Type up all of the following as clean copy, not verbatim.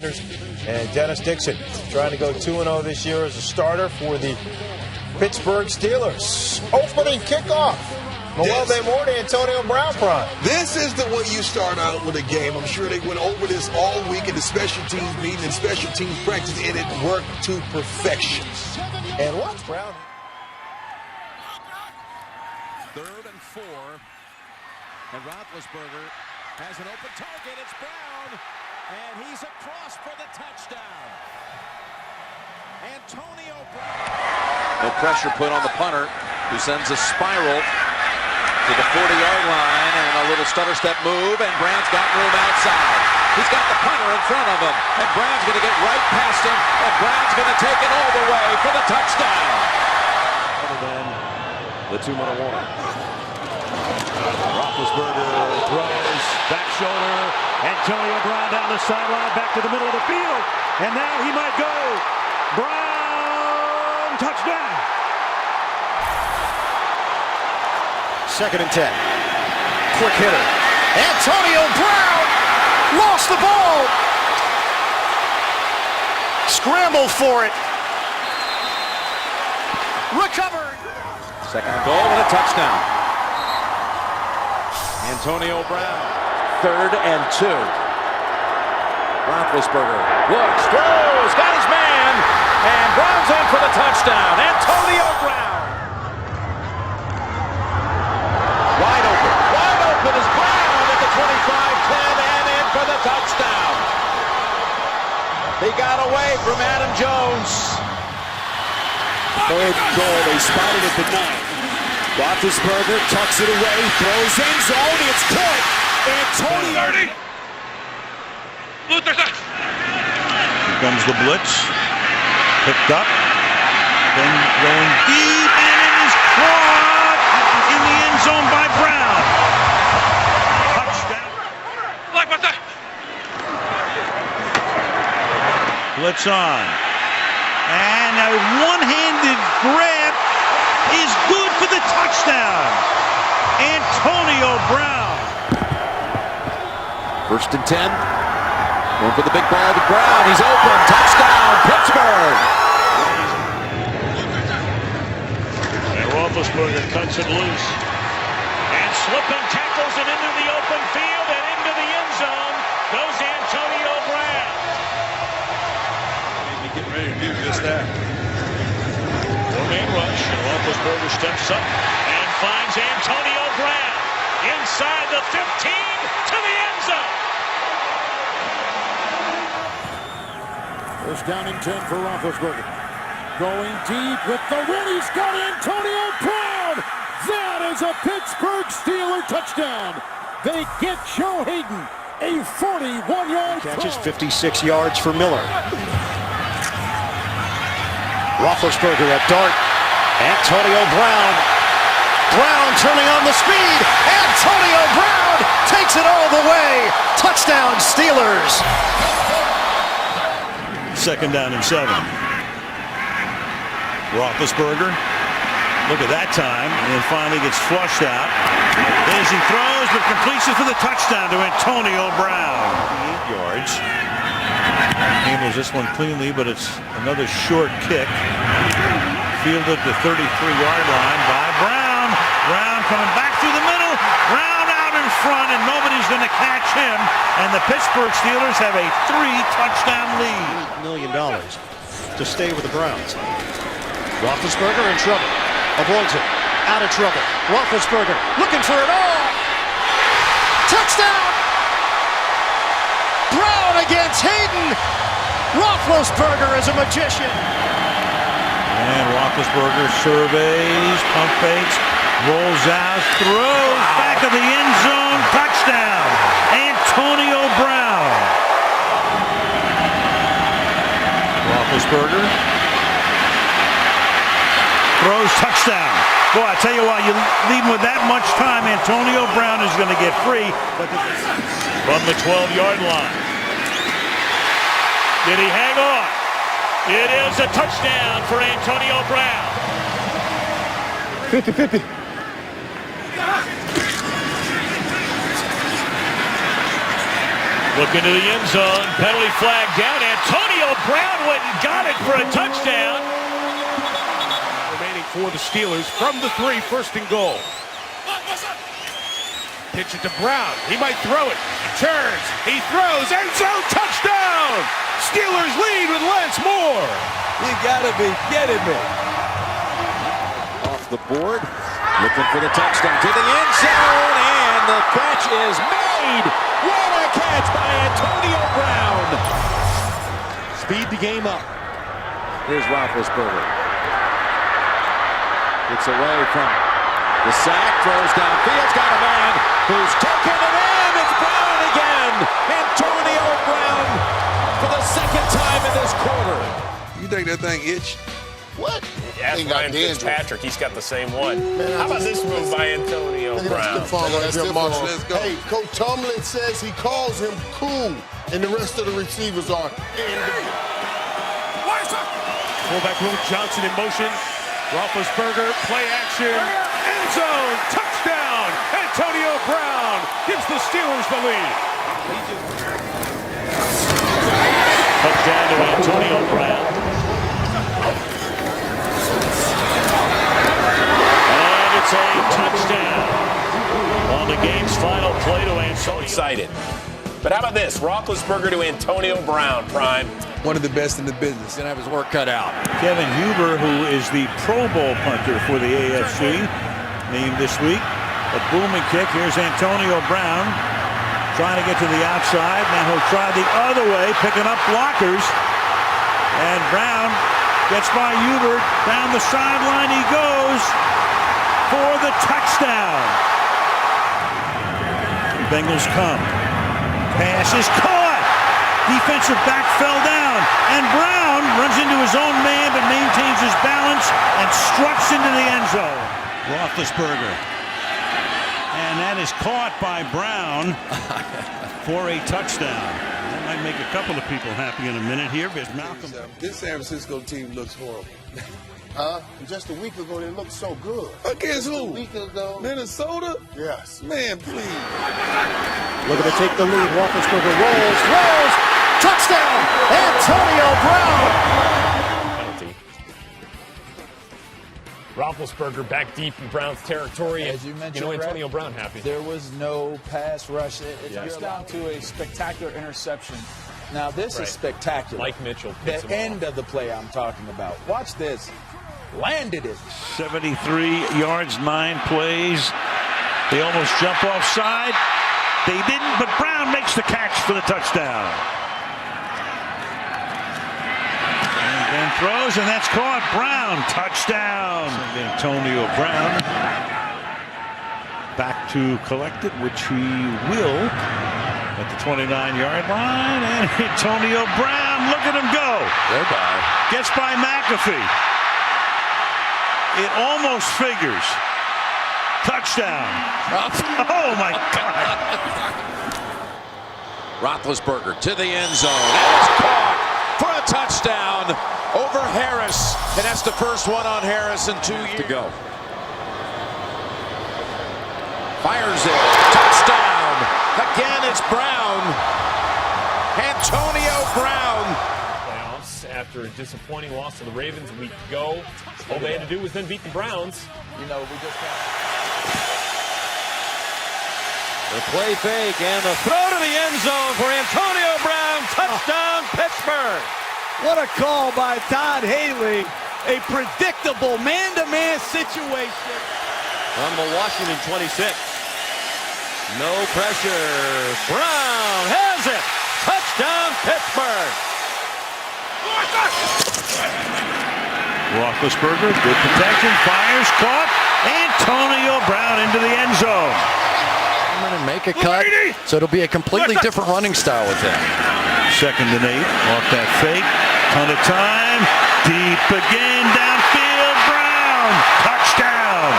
And Dennis Dixon trying to go 2-0 this year as a starter for the Pittsburgh Steelers. Opening kickoff. Moelde Moore to Antonio Brown prime. This is the way you start out with a game. I'm sure they went over this all week in the special teams meeting and special teams practice, and it worked to perfection. And watch Brown. 3rd and 4. And Roethlisberger has an open target. It's Brown. And he's across for the touchdown. Antonio Brown. No pressure put on the punter, who sends a spiral to the 40-yard line, and a little stutter step move, and Brown's got room outside. He's got the punter in front of him, and Brown's going to get right past him, and Brown's going to take it all the way for the touchdown. Other than the 2-minute warning. Roethlisberger throws, back shoulder, Antonio Brown down the sideline, back to the middle of the field, and now he might go. Brown, touchdown. 2nd and 10. Quick hitter. Antonio Brown lost the ball. Scrambled for it. Recovered. 2nd and goal and a touchdown. Antonio Brown. 3rd and 2. Roethlisberger looks, throws, got his man, and Brown's in for the touchdown. Antonio Brown. Wide open is Brown at the 25-10 and in for the touchdown. He got away from Adam Jones. 3rd goal, they spotted at the 9. Roethlisberger tucks it away, throws end zone, it's caught. Antonio. 30. Luther. Here comes the blitz. Picked up. Then going deep, and it is caught in the end zone by Brown. Touchdown. Blitz on. And a one-handed grab is good for the touchdown. Antonio Brown. 1st and 10. Going for the big ball to Brown. He's open. Touchdown, Pittsburgh. And Roethlisberger cuts it loose. And slipping tackles it into the open field and into the end zone goes Antonio Brown. Getting ready to do just that. Four-man rush. And Roethlisberger steps up and finds Antonio Brown inside the 15 to the end zone. 1st down and 10 for Roethlisberger. Going deep with the run. He's got Antonio Brown. That is a Pittsburgh Steelers touchdown. They get Joe Hayden a 41-yard Catches 56 yards for Miller. Roethlisberger at dart. Antonio Brown. Brown turning on the speed. Antonio Brown takes it all the way. Touchdown Steelers. 2nd down and 7. Roethlisberger. Look at that time. And then finally gets flushed out. As he throws, but completes it for the touchdown to Antonio Brown. 8 yards. Handles this one cleanly, but it's another short kick. Fielded at the 33-yard line by Brown. Brown coming back through the middle. Brown out in front, and nobody's going to catch him. And the Pittsburgh Steelers have a 3-touchdown lead. $8 million to stay with the Browns. Roethlisberger in trouble. Avoids it. Out of trouble. Roethlisberger looking for it all. Touchdown! Brown against Hayden. Roethlisberger is a magician. And Roethlisberger surveys, pump fakes, rolls out, throws back of the end zone, touchdown, Antonio Brown. Roethlisberger throws, touchdown. Boy, I tell you what, you lead with that much time, Antonio Brown is going to get free. But from the 12-yard line. Did he hang on? It is a touchdown for Antonio Brown. 50-50. Look into the end zone. Penalty flag down. Antonio Brown went and got it for a touchdown. Remaining for the Steelers from the 3, 1st and goal. Pitch it to Brown. He might throw it. Turns. He throws. End zone. Touchdown. Steelers lead with Lance Moore. You gotta be kidding me. Off the board. Looking for the touchdown to the end zone. And the catch is made. What a catch by Antonio Brown. Speed the game up. Here's Roethlisberger. Gets away from the sack. Throws downfield. Got a man who's taken it in. It's Brown again. Antonio Brown for the 2nd time in this quarter. You think that thing itched? What? Ask Ryan Fitzpatrick. He's got the same one. Man, how about this move by Antonio Brown? Let's go. Hey, Coach Tomlin says he calls him cool, and the rest of the receivers are. Fullback Will Johnson in motion. Roethlisberger, play action, end zone, touchdown! Antonio Brown gives the Steelers the lead. Touchdown to Antonio Brown. And it's a touchdown on the game's final play to Antonio. So excited. But how about this? Roethlisberger to Antonio Brown, Prime. One of the best in the business. Gonna have his work cut out. Kevin Huber, who is the Pro Bowl punter for the AFC, named this week. A booming kick. Here's Antonio Brown trying to get to the outside. Now he'll try the other way, picking up blockers. And Brown gets by Huber. Down the sideline he goes for the touchdown. Bengals come. Pass is caught. Defensive back fell down, and Brown runs into his own man but maintains his balance and struts into the end zone. Roethlisberger. And that is caught by Brown for a touchdown. That might make a couple of people happy in a minute here, but Malcolm. This San Francisco team looks horrible. Just a week ago, they looked so good. Against who? A week ago. Minnesota? Yes. Man, please. Looking to take the lead. Roethlisberger rolls, throws, touchdown! Antonio Brown! Penalty. Roethlisberger back deep in Brown's territory. As you mentioned, Antonio Brown happy. There was no pass rush. It comes down to a spectacular interception. Now, this is spectacular. Mike Mitchell. The end of the play I'm talking about. Watch this. Landed it. 73 yards, 9 plays. They almost jump offside. They didn't, but Brown makes the catch for the touchdown. And then throws, and that's caught. Brown, touchdown. Antonio Brown back to collect it, which he will at the 29-yard line. And Antonio Brown, look at him go. Goodbye. Gets by McAfee. It almost figures. Touchdown. Oh, my God. Roethlisberger to the end zone. And it's caught for a touchdown over Harris. And that's the first one on Harris in 2 years. To go. Fires it. Touchdown. Again, it's Brown. Antonio Brown. Playoffs after a disappointing loss to the Ravens a week ago. All they had to do was then beat the Browns. You know, we just got... The play fake and the throw to the end zone for Antonio Brown. Touchdown, Pittsburgh. What a call by Todd Haley. A predictable man-to-man situation. On the Washington 26. No pressure. Brown has it. Touchdown, Pittsburgh. Roethlisberger, good protection, fires, caught. Antonio Brown into the end zone. I'm going to make a cut, so it'll be a completely different running style with him. 2nd and 8, off that fake. Ton of time. Deep again, downfield. Brown, touchdown.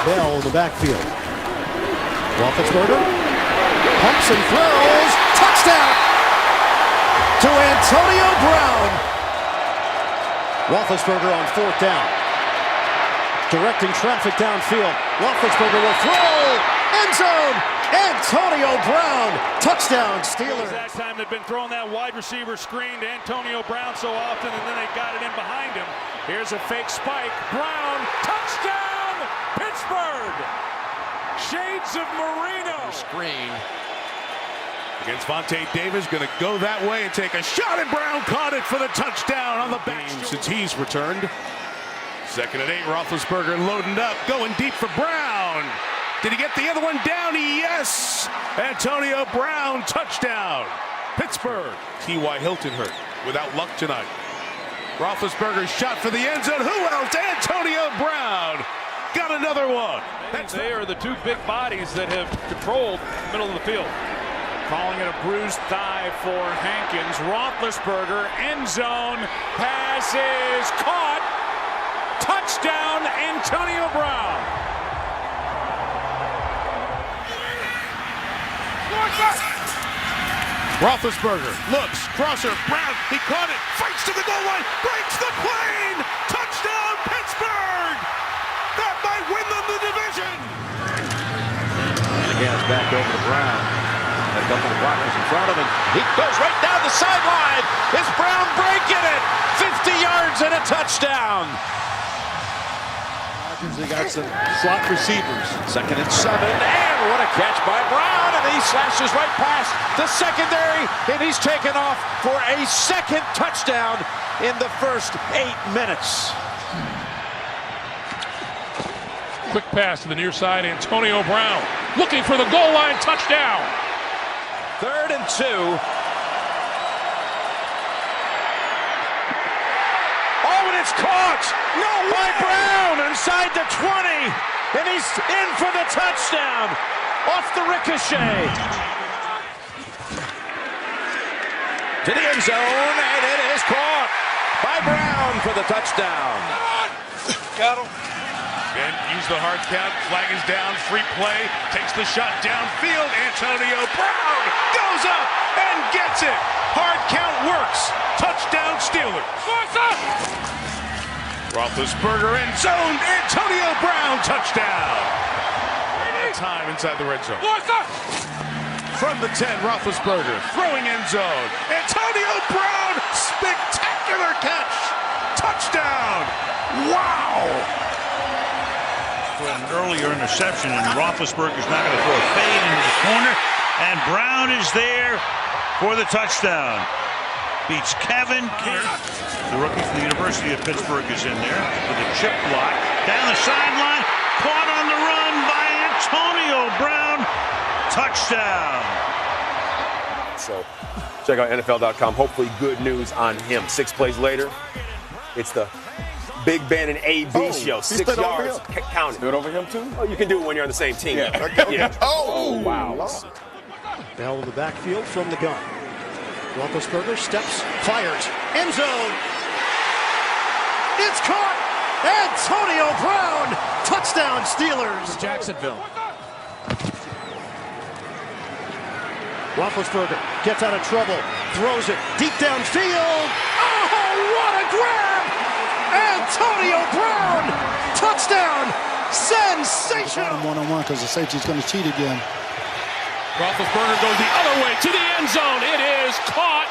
Bell in the backfield. Roethlisberger pumps and throws. Touchdown to Antonio Brown. Roethlisberger on 4th down. Directing traffic downfield. Roethlisberger will throw. End zone. Antonio Brown, touchdown Steelers. That time they've been throwing that wide receiver screen to Antonio Brown so often, and then they got it in behind him. Here's a fake spike. Brown, touchdown, Pittsburgh. Shades of Marino. Screen. Against Vontae Davis, going to go that way and take a shot, and Brown caught it for the touchdown on the back since he's returned. 2nd and 8, Roethlisberger loading up, going deep for Brown. Did he get the other one down? Yes! Antonio Brown, touchdown. Pittsburgh. T.Y. Hilton hurt without luck tonight. Roethlisberger shot for the end zone. Who else? Antonio Brown got another one. They are the two big bodies that have controlled the middle of the field. Calling it a bruised thigh for Hankins. Roethlisberger, end zone, pass is caught. Touchdown, Antonio Brown. Roethlisberger looks, crosser, Brown, he caught it, fights to the goal line, breaks the plane. Touchdown, Pittsburgh. That might win them the division. And again, it's back over to Brown. A couple of blockers in front of him. He goes right down the sideline. Is Brown breaking it? 50 yards and a touchdown. They got some slot receivers. 2nd and 7, and what a catch by Brown, and he slashes right past the secondary, and he's taken off for a 2nd touchdown in the first 8 minutes. Quick pass to the near side, Antonio Brown looking for the goal line, touchdown. 3rd and 2. Oh, and it's caught by Brown inside the 20, and he's in for the touchdown off the ricochet to the end zone, and it is caught by Brown for the touchdown. Got him. And use the hard count. Flag is down. Free play. Takes the shot downfield. Antonio Brown goes up and gets it. Hard count works. Touchdown Steelers. Roethlisberger end zone. Antonio Brown touchdown. Time inside the red zone. From the 10, Roethlisberger throwing end zone. Antonio Brown, spectacular catch. Touchdown. Wow. For an earlier interception, and Roethlisberger's not going to throw a fade into the corner, and Brown is there for the touchdown. Beats Kevin King. The rookie from the University of Pittsburgh is in there with a chip block. Down the sideline, caught on the run by Antonio Brown. Touchdown. So check out NFL.com. Hopefully good news on him. 6 plays later, it's the Big Ben and AB show. 6 yards. Count it. Do it over him, too? Oh, you can do it when you're on the same team. Yeah. Oh, wow. Bell in the backfield from the gun. Roethlisberger steps, fires, end zone. It's caught. Antonio Brown, touchdown Steelers. Jacksonville. Roethlisberger gets out of trouble, throws it deep downfield. Oh, what a grab! Antonio Brown, touchdown, sensational. One-on-one because the safety's going to cheat again. Roethlisberger goes the other way to the end zone. It is caught.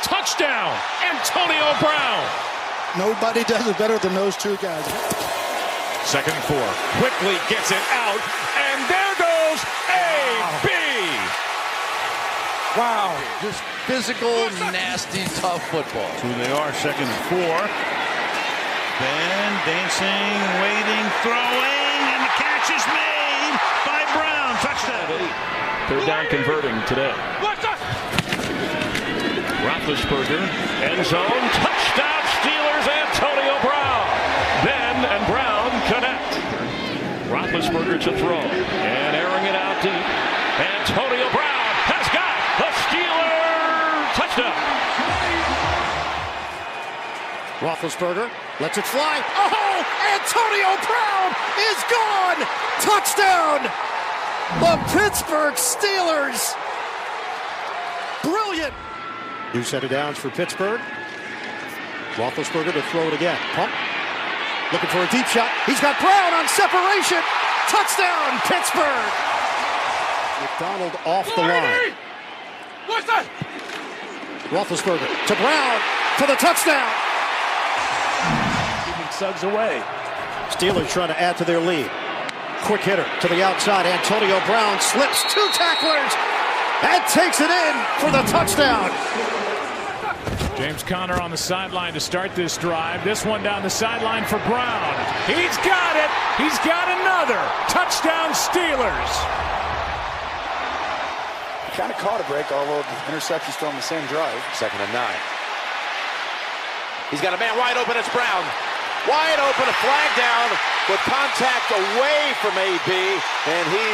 Touchdown, Antonio Brown. Nobody does it better than those two guys. 2nd and 4. Quickly gets it out, and there goes AB. Wow, just physical, nasty, tough football. Who they are, 2nd and 4. Ben dancing, waiting, throwing, and the catch is made by Brown. Touchdown. 3rd down converting today. Roethlisberger, end zone, touchdown Steelers, Antonio Brown. Ben and Brown connect. Roethlisberger to throw, and airing it out deep. Antonio Brown has got the Steeler touchdown. Roethlisberger lets it fly. Oh, Antonio Brown is gone. Touchdown. The Pittsburgh Steelers. Brilliant. New set of downs for Pittsburgh. Roethlisberger to throw it again. Pump. Looking for a deep shot. He's got Brown on separation. Touchdown, Pittsburgh. McDonald off the line. Roethlisberger to Brown for the touchdown. Keeping Suggs away. Steelers trying to add to their lead. Quick hitter to the outside. Antonio Brown slips 2 tacklers and takes it in for the touchdown. James Conner on the sideline to start this drive. This one down the sideline for Brown. He's got it. He's got another. Touchdown Steelers. Kind of caught a break, although the interception's still on the same drive. 2nd and 9. He's got a man wide open. It's Brown. Wide open, a flag down with contact away from AB, and he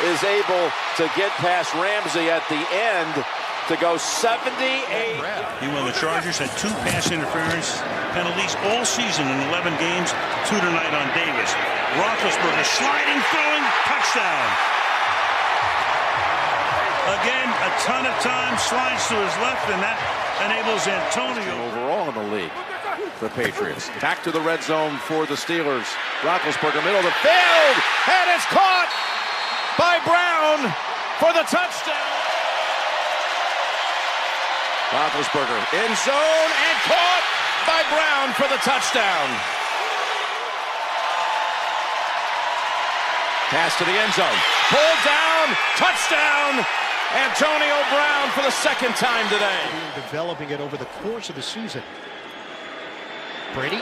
is able to get past Ramsey at the end to go 78. The Chargers had 2 pass interference penalties all season in 11 games, 2 tonight on Davis. Roethlisberger sliding, throwing, touchdown. Again, a ton of time, slides to his left, and that enables Antonio. Overall in the league, the Patriots. Back to the red zone for the Steelers. Roethlisberger, middle of the field, and it's caught by Brown for the touchdown. Roethlisberger in zone and caught by Brown for the touchdown. Pass to the end zone. Pulled down, touchdown. Antonio Brown for the 2nd time today. Developing it over the course of the season. Brady,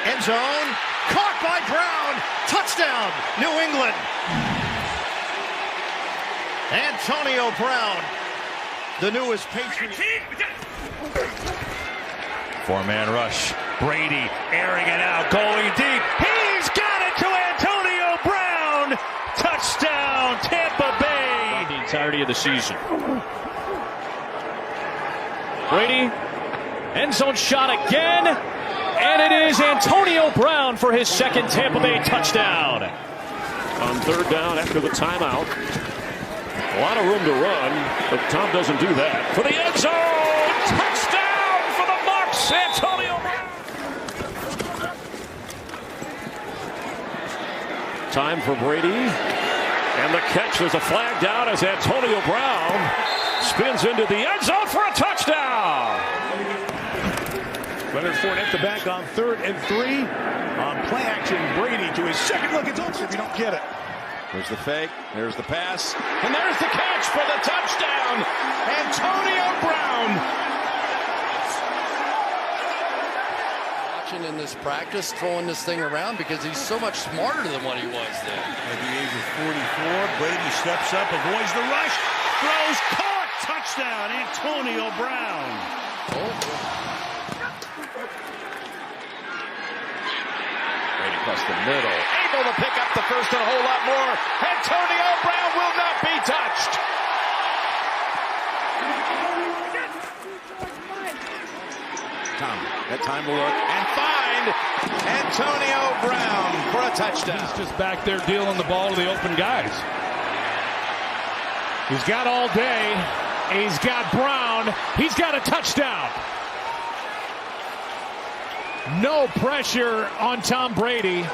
end zone, caught by Brown, touchdown, New England. Antonio Brown, the newest Patriot. 4-man rush. Brady airing it out, going deep. He's got it to Antonio Brown. Touchdown, Tampa Bay. The entirety of the season. Brady, end zone shot again. And it is Antonio Brown for his 2nd Tampa Bay touchdown. On 3rd down after the timeout. A lot of room to run, but Tom doesn't do that. For the end zone, touchdown for the Bucs, Antonio Brown. Time for Brady. And the catch, there's a flag down as Antonio Brown spins into the end zone for a touchdown. Leonard Fournette the back on 3rd and 3. On play action, Brady to his 2nd look. It's over if you don't get it. There's the fake, there's the pass, and there's the catch for the touchdown. Antonio Brown. In this practice, throwing this thing around because he's so much smarter than what he was then. At the age of 44, Brady steps up, avoids the rush, throws, caught, touchdown, Antonio Brown. Brady across the middle, able to pick up the first and a whole lot more. Antonio Brown will not be touched. Tom, that time to look and find Antonio Brown for a touchdown. He's just back there dealing the ball to the open guys. He's got all day. He's got Brown. He's got a touchdown. No pressure on Tom Brady.